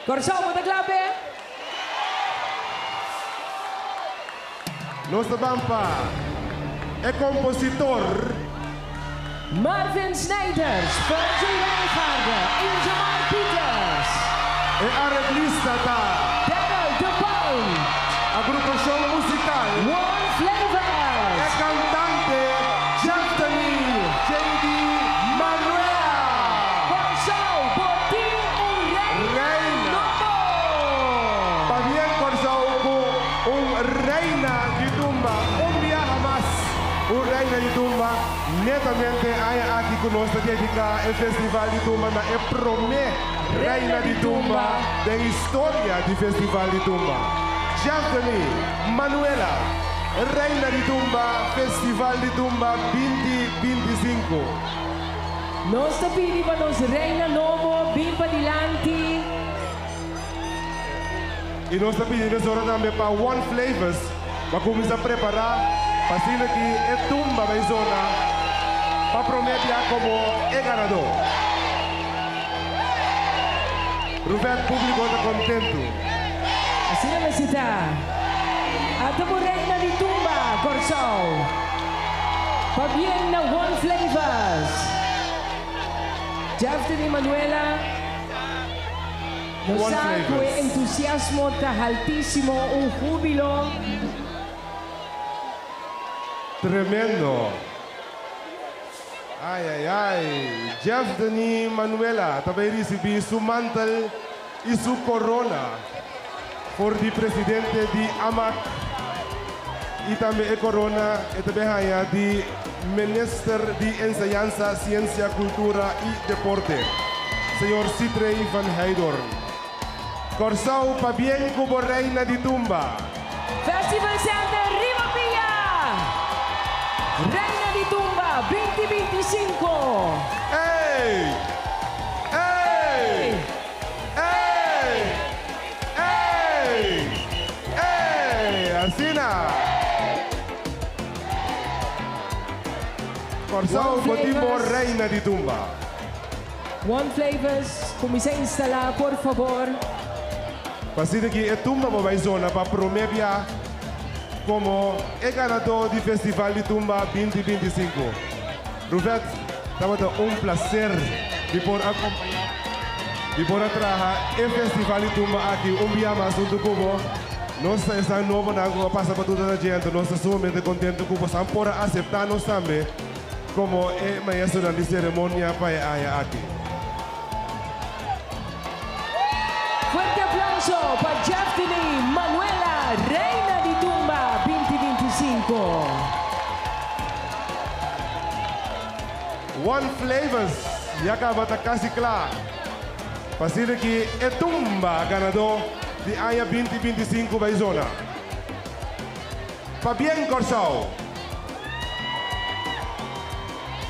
Corsão, muita clave. Nossa bampa é compositor. Marvin Snijders, Fonzie Wijngaarden, Ingemar Pieters. É arreglista da Daryl de Paul. agrupação musical. One É Flavors. cantante Jantani J.D. Manuela. Corsão, Botim, Reina. Novo. Pabien Corsao com reina de tumba. Dia jamás. Reina de tumba. Netamente aí aqui conosco dedicar o Festival de Tumba na Promé Reina de Tumba da história do Festival de Tumba. Jantani Manuela, Reina de Tumba, Festival de Tumba 2025. Nós te pedi para nos Reina Novo, bem para dilanti. E nós estamos pedindo agora também para One Flavors, para começar a preparar, para ser que é tumba da zona, para prometer como é ganador. Roberto Público está contente. Assim na mesita. Ato mo Reina de Tumba, Corsão. Pabien na One Flavors. Jaften y Manuela. Nos One saco Flavors. entusiasmo altísimo, un júbilo. Tremendo. Ai, ai, ai. Jeff Dani Manuela também recebeu seu mantel e sua corona por de presidente de AMAC e também a corona e também a de ministro de Enseñanza, Ciência, Cultura e Deporte, senhor Citrey van Heydorn. Corsão para bem como reina de tumba. Festival Center Riva Pia. Reina de Tumba 2025. Ei! Ei! Ei! Ei! Ei! Assina! Corsão One Botimbo, Flavors. reina de tumba. One Flavors, comienza a instalar, por favor. Pasina que é tumba para a zona para promover como é ganador do Festival de Tumba 2025. Roberto, estava prazer de poder acompanhar, de poder trabalhar o Festival de Tumba aqui dia mais do Cubo. Nós estamos novo na rua, passa para toda a gente, nós estamos sumamente contentes com você por aceitar nós também como é maestro de cerimônia para aqui. Fuerte aplauso para Jaftini Manuela, Reina de Tumba 2025. One Flavors, já acaba de quase claro. Pasina que é tumba ganador de AIA 2025 da zona. Fabián Corsão.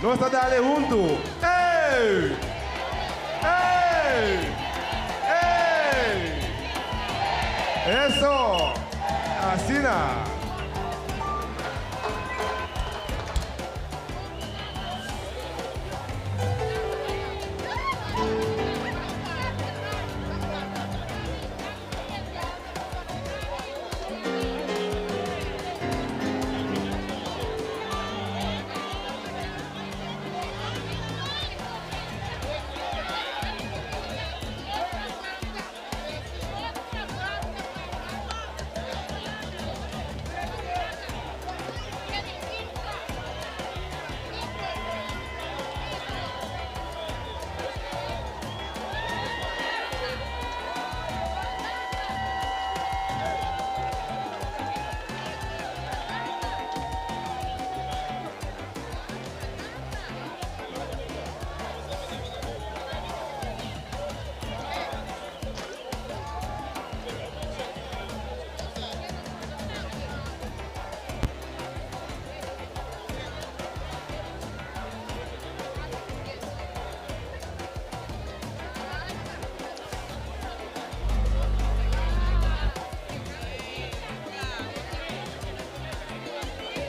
Nós estamos dando junto. Ei! Ei! Ei! Eso! Assina!